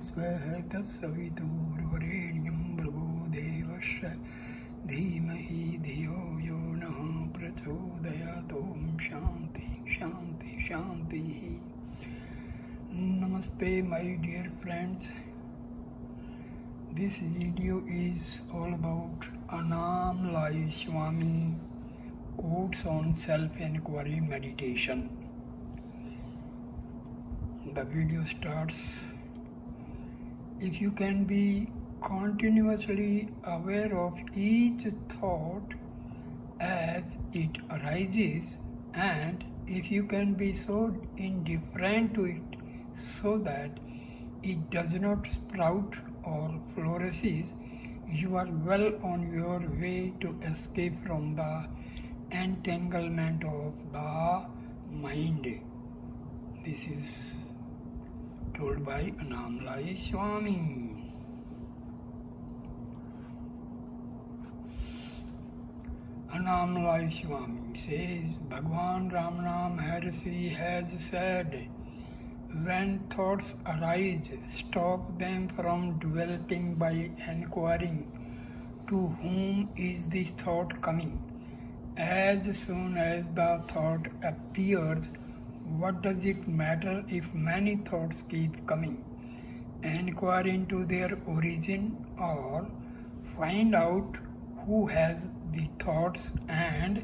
स्वः तत्सवितुर्वरेण्यं भर्गो देवस्य धीमहि धियो यो नः प्रचोदयात्। ॐ शान्ति शान्ति शान्तिः. Namaste my dear friends. This video is all about Annamalai Swami quotes on self-enquiry meditation. The video starts: if you can be continuously aware of each thought as it arises, and if you can be so indifferent to it so that it does not sprout or flourishes, you are well on your way to escape from the entanglement of the mind. This is told by Annamalai Swami. Annamalai Swami says, Bhagwan Ramana Maharshi has said, when thoughts arise, stop them from developing by inquiring, to whom is this thought coming? As soon as the thought appears, what does it matter if many thoughts keep coming? Inquire into their origin, or find out who has the thoughts, and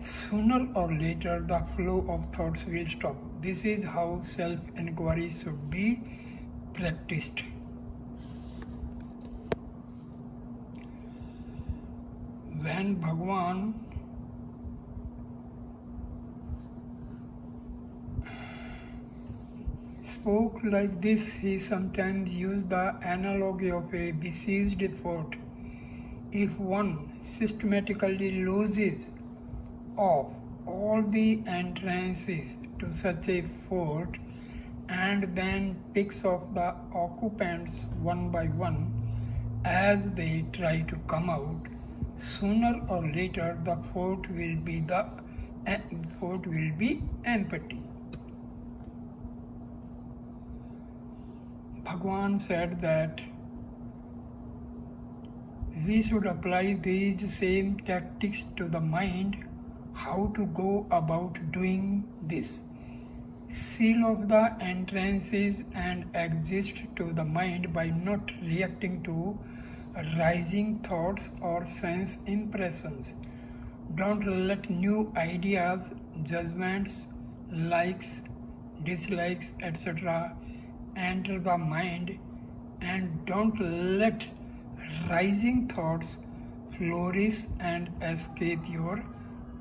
sooner or later the flow of thoughts will stop. This is how self-inquiry should be practiced. When Bhagwan spoke like this, he sometimes used the analogy of a besieged fort. If one systematically loses off all the entrances to such a fort and then picks off the occupants one by one as they try to come out, sooner or later the fort will be empty. Bhagwan said that we should apply these same tactics to the mind. How to go about doing this? Seal off the entrances and exist to the mind by not reacting to rising thoughts or sense impressions. Don't let new ideas, judgments, likes, dislikes, etc. enter the mind, and don't let rising thoughts flourish and escape your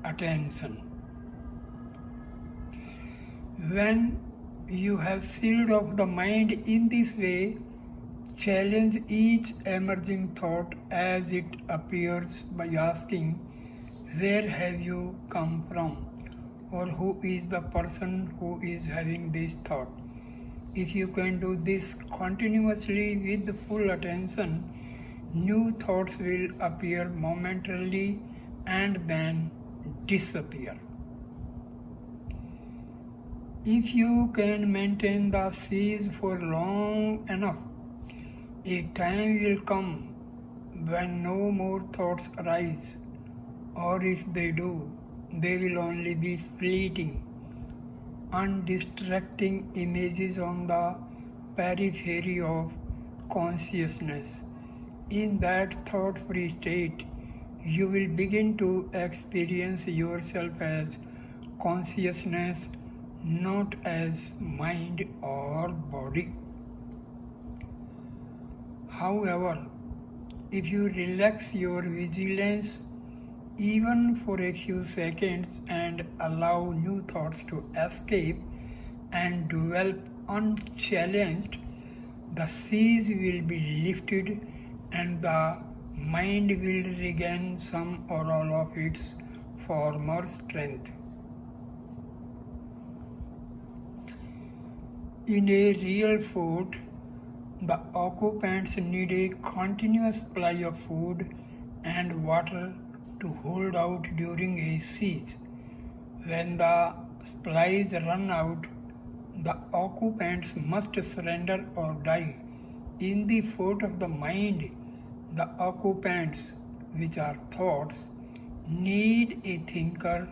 attention. When you have sealed off the mind in this way, challenge each emerging thought as it appears by asking, where have you come from? Or who is the person who is having this thought? If you can do this continuously with full attention, new thoughts will appear momentarily and then disappear. If you can maintain the siege for long enough, a time will come when no more thoughts arise, or if they do, they will only be fleeting, undistracting images on the periphery of consciousness. In that thought-free state, you will begin to experience yourself as consciousness, not as mind or body. However, if you relax your vigilance even for a few seconds and allow new thoughts to escape and develop unchallenged, the siege will be lifted and the mind will regain some or all of its former strength. In a real fort, the occupants need a continuous supply of food and water to hold out during a siege. When the supplies run out, the occupants must surrender or die. In the fort of the mind, the occupants, which are thoughts, need a thinker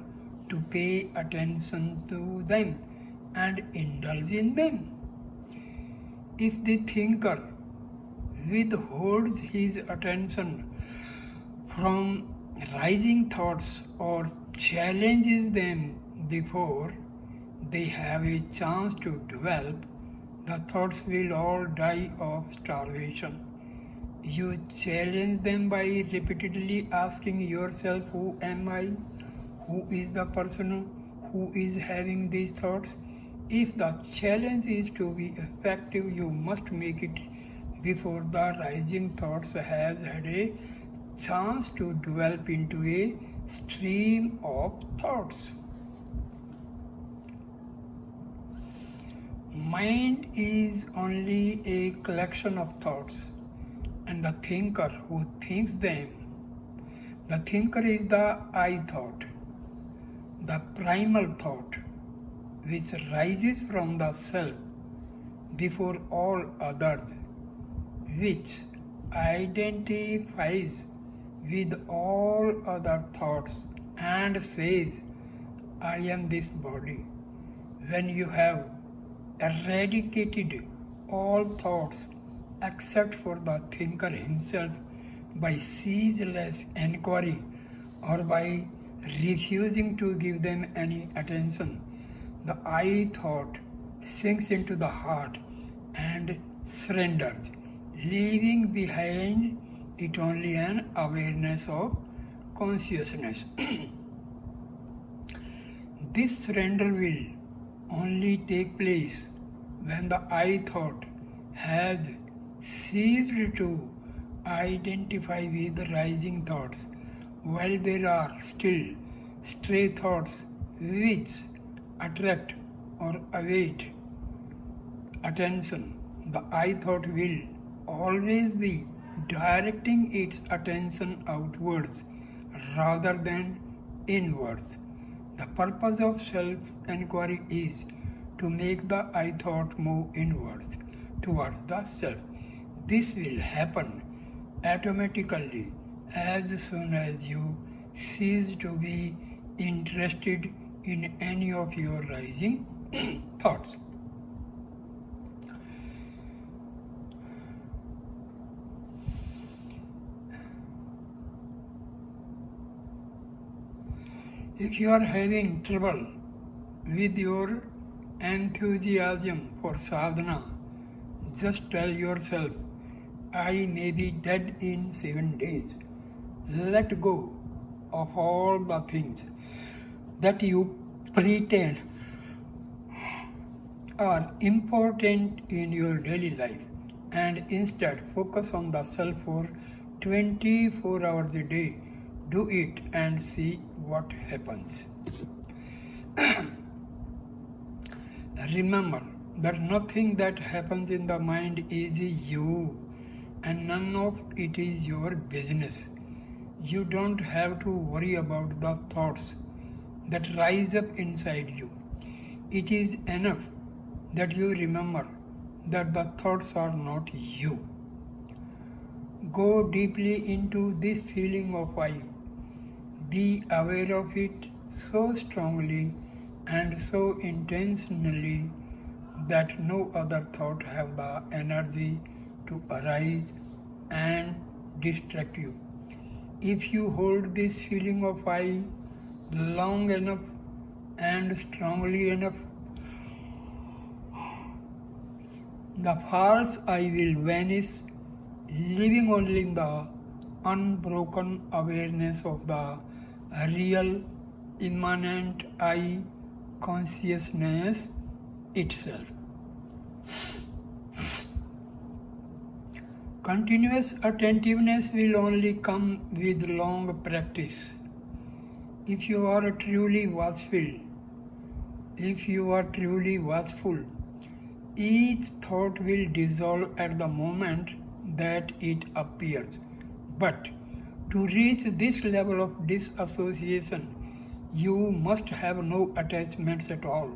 to pay attention to them and indulge in them. If the thinker withholds his attention from rising thoughts or challenges them before they have a chance to develop, the thoughts will all die of starvation. You challenge them by repeatedly asking yourself, who am I? Who is the person who is having these thoughts? If the challenge is to be effective, you must make it before the rising thoughts has had a chance to develop into a stream of thoughts. Mind is only a collection of thoughts, and the thinker who thinks them. The thinker is the I thought, the primal thought, which rises from the self before all others, which identifies with all other thoughts and says, I am this body. When you have eradicated all thoughts except for the thinker himself by ceaseless enquiry or by refusing to give them any attention, the I thought sinks into the heart and surrenders, leaving behind it only an awareness of consciousness. This surrender will only take place when the I thought has ceased to identify with the rising thoughts, while there are still stray thoughts which attract or await attention. The I thought will always be directing its attention outwards rather than inwards. The purpose of self-enquiry is to make the I thought move inwards towards the self. This will happen automatically as soon as you cease to be interested in any of your rising thoughts. If you are having trouble with your enthusiasm for sadhana, just tell yourself, I may be dead in 7 days. Let go of all the things that you pretend are important in your daily life and instead focus on the self for 24 hours a day. Do it and see what happens. Remember that nothing that happens in the mind is you, and none of it is your business. You don't have to worry about the thoughts that rise up inside you. It is enough that you remember that the thoughts are not you. Go deeply into this feeling of I. Be aware of it so strongly and so intentionally that no other thought have the energy to arise and distract you. If you hold this feeling of I long enough and strongly enough, the false I will vanish, leaving only in the unbroken awareness of the real immanent I consciousness itself. Continuous attentiveness will only come with long practice. If you are truly watchful, each thought will dissolve at the moment that it appears. But to reach this level of disassociation, you must have no attachments at all.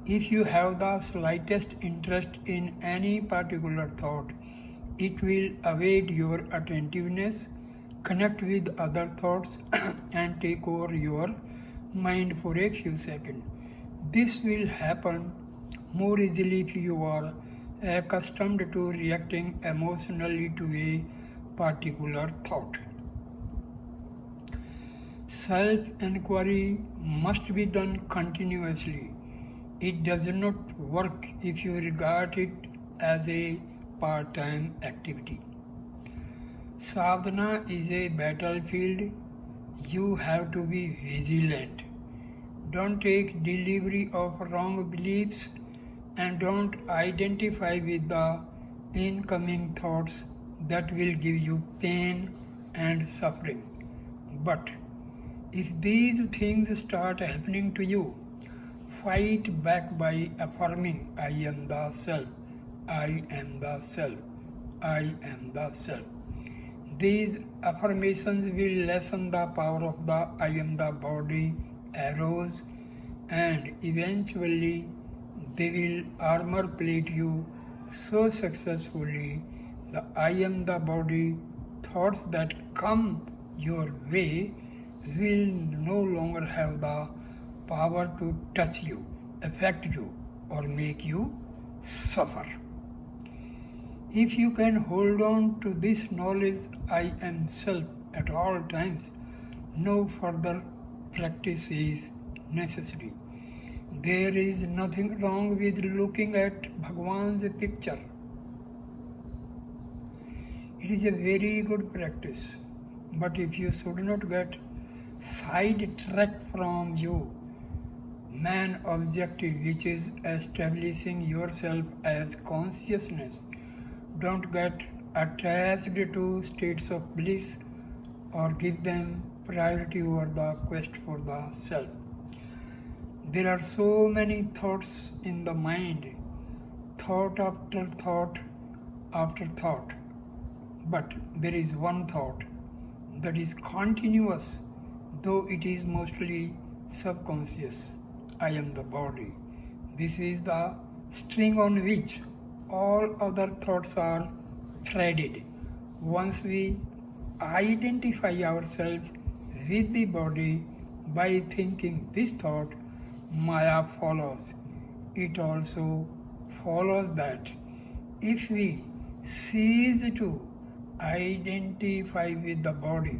If you have the slightest interest in any particular thought, it will evade your attentiveness, connect with other thoughts, and take over your mind for a few seconds. This will happen more easily if you are accustomed to reacting emotionally to a particular thought. Self-inquiry must be done continuously. It does not work if you regard it as a part-time activity. Sadhana is a battlefield. You have to be vigilant. Don't take delivery of wrong beliefs and don't identify with the incoming thoughts that will give you pain and suffering. But if these things start happening to you, fight back by affirming, I am the self, I am the self, I am the self. These affirmations will lessen the power of the I am the body arrows, and eventually they will armor plate you so successfully the I am the body thoughts that come your way will no longer have the power to touch you, affect you, or make you suffer. If you can hold on to this knowledge, I am self, at all times, no further practice is necessary. There is nothing wrong with looking at Bhagwan's picture. It is a very good practice, but if you should not get sidetracked from your main objective, which is establishing yourself as consciousness, don't get attached to states of bliss or give them priority over the quest for the self. There are so many thoughts in the mind, thought after thought after thought, but there is one thought that is continuous, though it is mostly subconscious. I am the body. This is the string on which all other thoughts are threaded. Once we identify ourselves with the body by thinking this thought, Maya follows. It also follows that if we cease to identify with the body,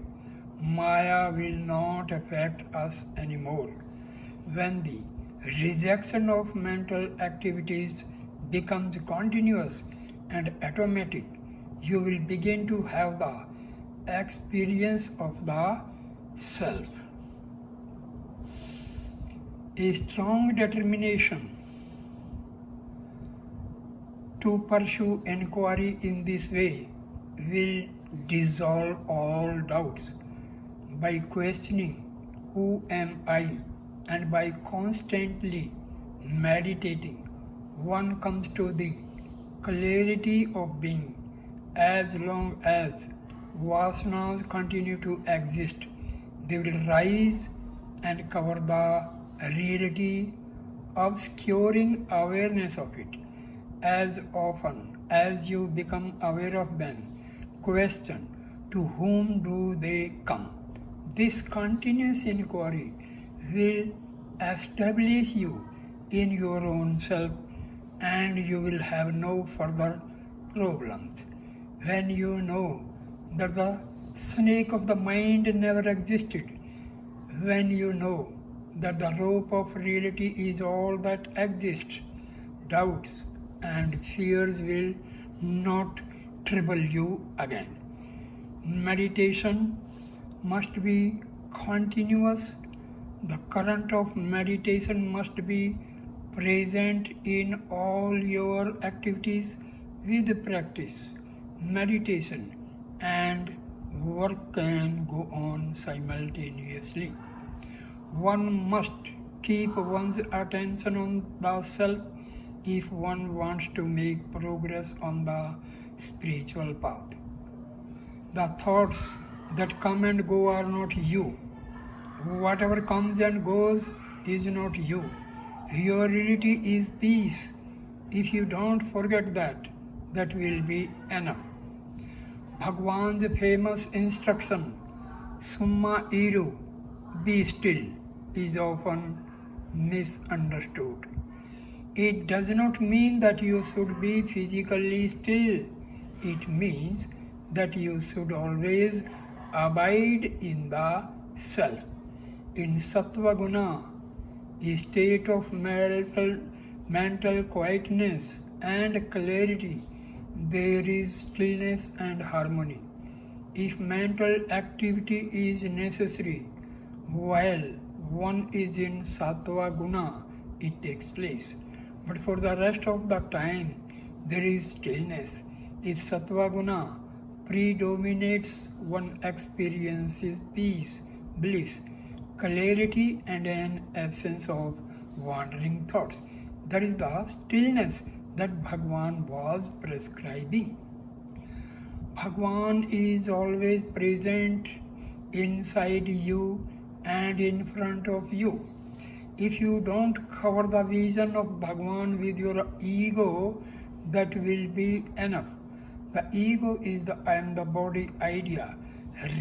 Maya will not affect us anymore. When the rejection of mental activities becomes continuous and automatic, you will begin to have the experience of the self. A strong determination to pursue inquiry in this way will dissolve all doubts. By questioning who am I and by constantly meditating, one comes to the clarity of being. As long as vasanas continue to exist, they will rise and cover the reality, obscuring awareness of it. As often as you become aware of them, question, to whom do they come? This continuous inquiry will establish you in your own self, and you will have no further problems. When you know that the snake of the mind never existed, when you know that the rope of reality is all that exists, doubts and fears will not trouble you again. Meditation must be continuous. The current of meditation must be present in all your activities. With practice, meditation and work can go on simultaneously. One must keep one's attention on the self if one wants to make progress on the spiritual path. The thoughts that come and go are not you. Whatever comes and goes is not you. Your reality is peace. If you don't forget that, that will be enough. Bhagwan's famous instruction, Summa Iru, be still, is often misunderstood. It does not mean that you should be physically still. It means that you should always abide in the self. In Sattva Guna, a state of mental quietness and clarity, there is stillness and harmony. If mental activity is necessary while one is in Sattva Guna, it takes place. But for the rest of the time, there is stillness. If Sattva Guna predominates, one experiences peace, bliss, clarity, and an absence of wandering thoughts. That is the stillness that Bhagwan was prescribing. Bhagwan is always present inside you and in front of you. If you don't cover the vision of Bhagwan with your ego, that will be enough. The ego is the I am the body idea.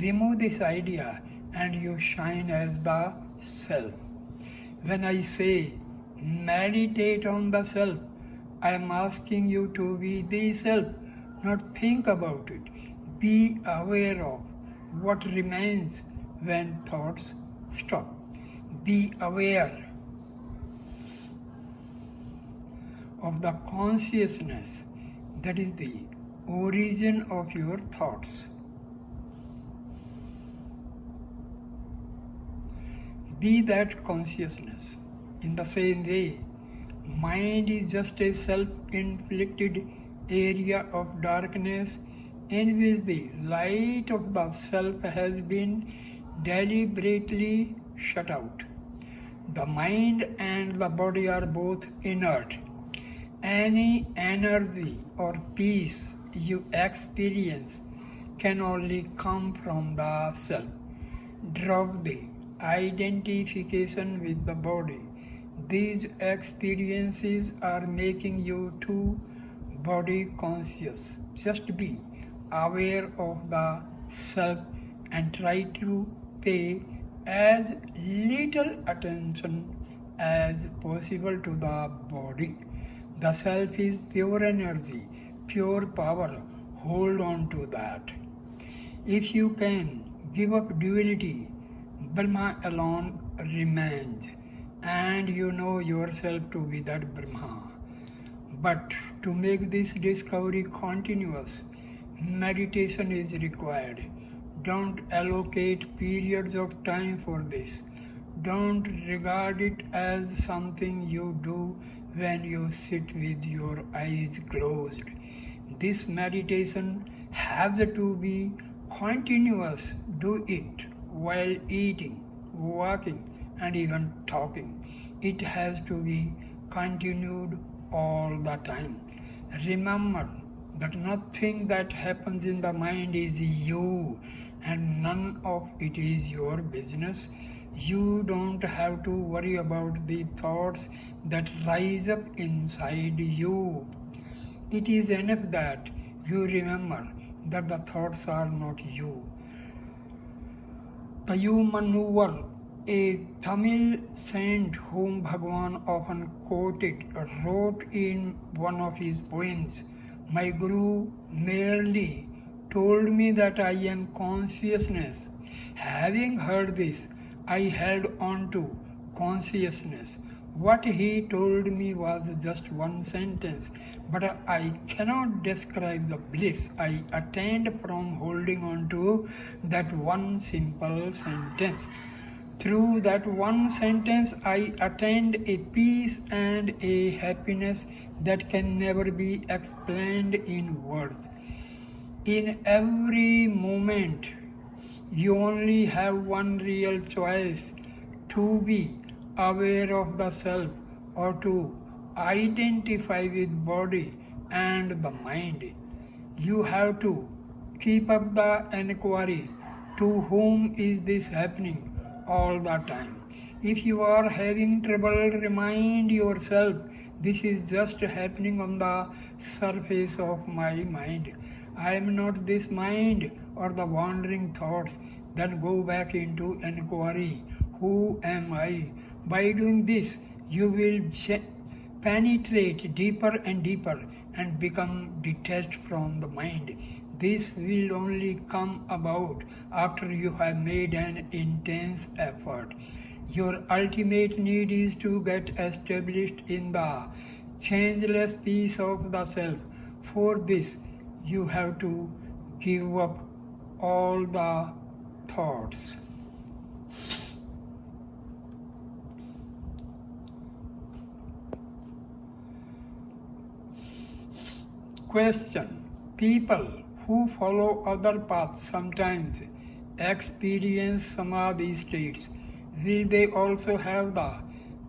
Remove this idea and you shine as the self. When I say meditate on the self, I am asking you to be the self, not think about it. Be aware of what remains when thoughts stop. Be aware of the consciousness that is the origin of your thoughts. Be that consciousness. In the same way, mind is just a self-inflicted area of darkness in which the light of the self has been deliberately shut out. The mind and the body are both inert. Any energy or peace you experience can only come from the self. Drop the identification with the body. These experiences are making you too body conscious. Just be aware of the self and try to pay as little attention as possible to the body. The self is pure energy, pure power. Hold on to that. If you can give up duality, Brahma alone remains, and you know yourself to be that Brahma. But to make this discovery continuous, meditation is required. Don't allocate periods of time for this. Don't regard it as something you do when you sit with your eyes closed. This meditation has to be continuous. Do it while eating, walking, and even talking. It has to be continued all the time. Remember that nothing that happens in the mind is you, and none of it is your business. You don't have to worry about the thoughts that rise up inside you. It is enough that you remember that the thoughts are not you. Payumanuvar, a Tamil saint whom Bhagwan often quoted, wrote in one of his poems, "My Guru merely told me that I am consciousness. Having heard this, I held on to consciousness. What he told me was just one sentence, but I cannot describe the bliss I attained from holding on to that one simple sentence. Through that one sentence, I attained a peace and a happiness that can never be explained in words. In every moment, you only have one real choice: to be aware of the self or to identify with body and the mind. You have to keep up the enquiry, to whom is this happening, all the time. If you are having trouble, remind yourself, this is just happening on the surface of my mind. I am not this mind or the wandering thoughts. Then go back into enquiry. Who am I? By doing this, you will penetrate deeper and deeper and become detached from the mind. This will only come about after you have made an intense effort. Your ultimate need is to get established in the changeless peace of the self. For this, you have to give up all the thoughts. Question. People who follow other paths sometimes experience samadhi states. Will they also have the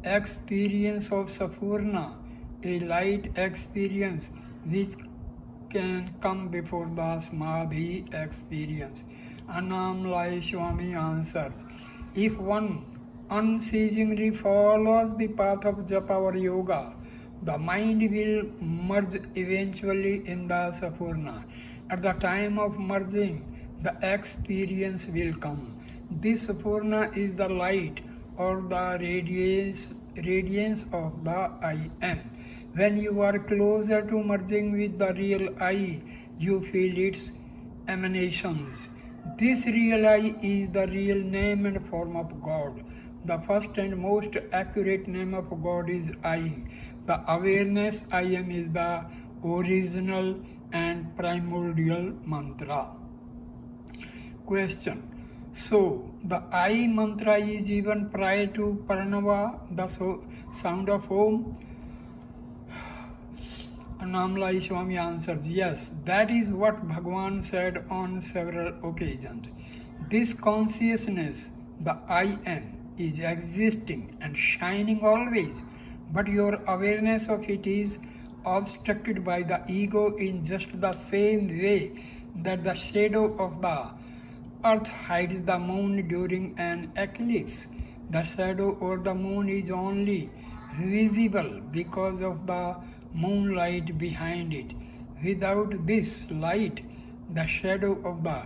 experience of Sapurna, a light experience which can come before the samadhi experience? Annamalai Swami answers, if one unceasingly follows the path of japa or yoga, the mind will merge eventually in the Sapurna. At the time of merging, the experience will come. This Sapurna is the light or the radiance of the I Am. When you are closer to merging with the real I, you feel its emanations. This real I is the real name and form of God. The first and most accurate name of God is I. The awareness I Am is the original and primordial mantra. Question. So, the I mantra is even prior to Pranava, the sound of Om? Annamalai Swami answers, yes, that is what Bhagavan said on several occasions. This consciousness, the I Am, is existing and shining always, but your awareness of it is obstructed by the ego in just the same way that the shadow of the earth hides the moon during an eclipse. The shadow or the moon is only visible because of the moonlight behind it. Without this light, the shadow of the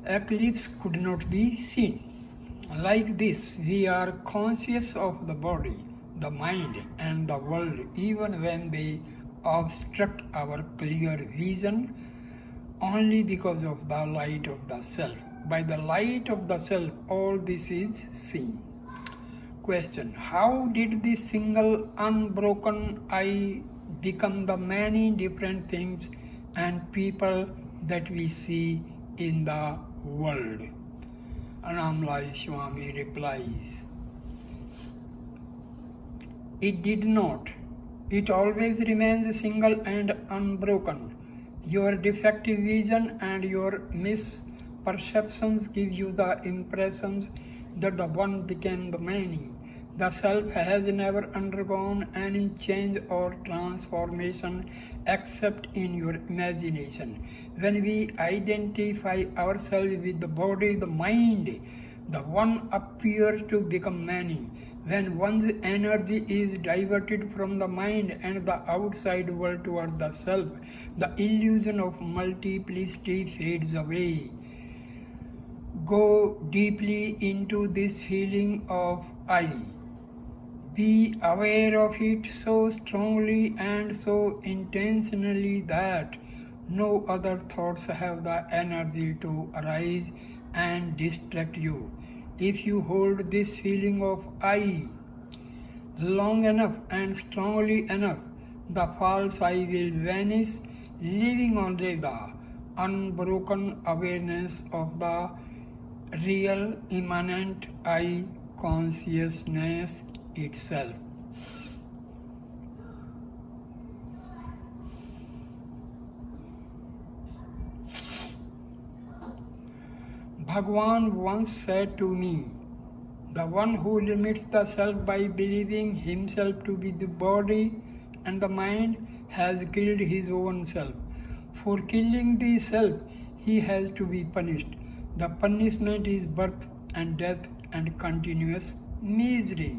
eclipse could not be seen. Like this, we are conscious of the body, the mind, and the world even when they obstruct our clear vision only because of the light of the self. By the light of the self, all this is seen. Question. How did this single unbroken I become the many different things and people that we see in the world? Annamalai Swami replies, it did not. It always remains single and unbroken. Your defective vision and your misperceptions give you the impressions that the one became the many. The self has never undergone any change or transformation except in your imagination. When we identify ourselves with the body, the mind, the one appears to become many. When one's energy is diverted from the mind and the outside world toward the self, the illusion of multiplicity fades away. Go deeply into this feeling of I. Be aware of it so strongly and so intentionally that no other thoughts have the energy to arise and distract you. If you hold this feeling of I long enough and strongly enough, the false I will vanish, leaving only the unbroken awareness of the real immanent I consciousness itself. Bhagavan once said to me, the one who limits the self by believing himself to be the body and the mind has killed his own self. For killing the self, he has to be punished. The punishment is birth and death and continuous misery.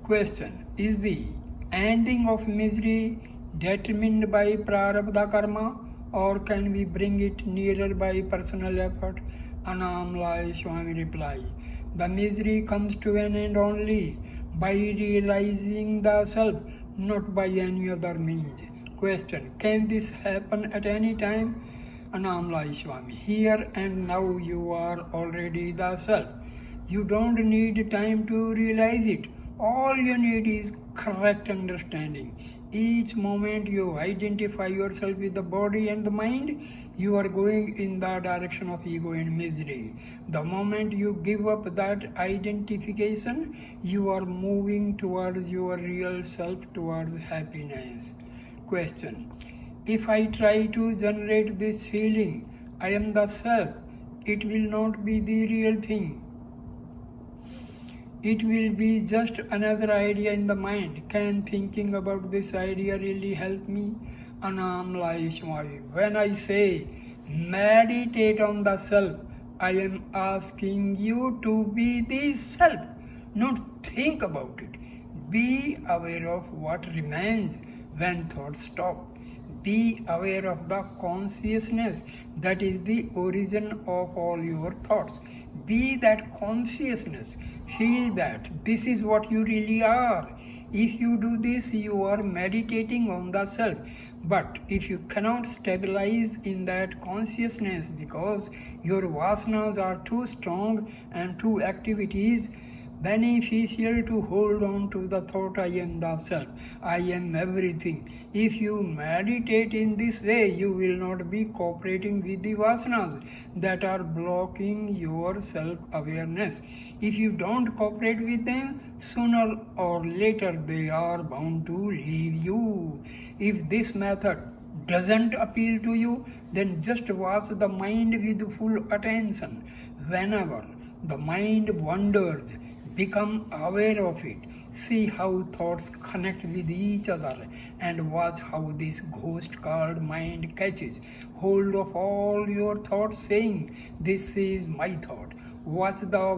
Question: is the ending of misery determined by prarabdha karma, or can we bring it nearer by personal effort? Annamalai Swami reply: the misery comes to an end only by realizing the self, not by any other means. Question: can this happen at any time? Annamalai Swami: here and now you are already the self. You don't need time to realize it. All you need is correct understanding. Each moment you identify yourself with the body and the mind, you are going in the direction of ego and misery. The moment you give up that identification, you are moving towards your real self, towards happiness. Question: if I try to generate this feeling, I am the self, it will not be the real thing. It will be just another idea in the mind. Can thinking about this idea really help me? Annamalai Swami: when I say meditate on the self, I am asking you to be the self, not think about it. Be aware of what remains when thoughts stop. Be aware of the consciousness that is the origin of all your thoughts. Be that consciousness. Feel that this is what you really are. If you do this, you are meditating on the self. But if you cannot stabilize in that consciousness because your vasanas are too strong and too activities beneficial to hold on to the thought, I am the self, I am everything. If you meditate in this way, you will not be cooperating with the vasanas that are blocking your self-awareness. If you don't cooperate with them, sooner or later they are bound to leave you. If this method doesn't appeal to you, then just watch the mind with full attention. Whenever the mind wanders, become aware of it. See how thoughts connect with each other and watch how this ghost called mind catches hold of all your thoughts, saying, this is my thought. Watch the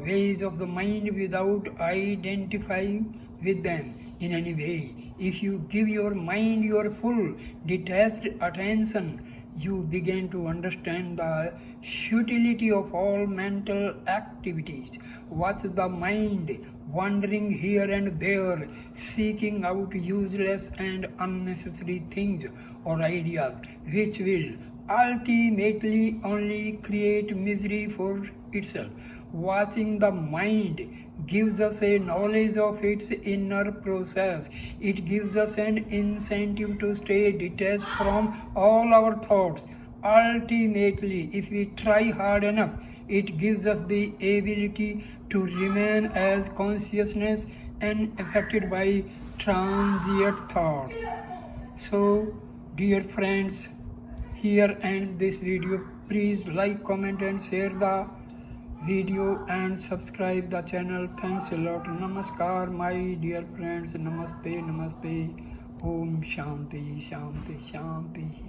ways of the mind without identifying with them in any way. If you give your mind your full detached attention, you begin to understand the futility of all mental activities. Watch the mind wandering here and there, seeking out useless and unnecessary things or ideas, which will ultimately only create misery for itself. Watching the mind gives us a knowledge of its inner process. It gives us an incentive to stay detached from all our thoughts. Ultimately, if we try hard enough, it gives us the ability to remain as consciousness unaffected by transient thoughts. So, dear friends, here ends this video. Please like, comment and share the video and subscribe the channel. Thanks a lot. Namaskar, my dear friends. Namaste, namaste. Om Shanti, Shanti, Shanti.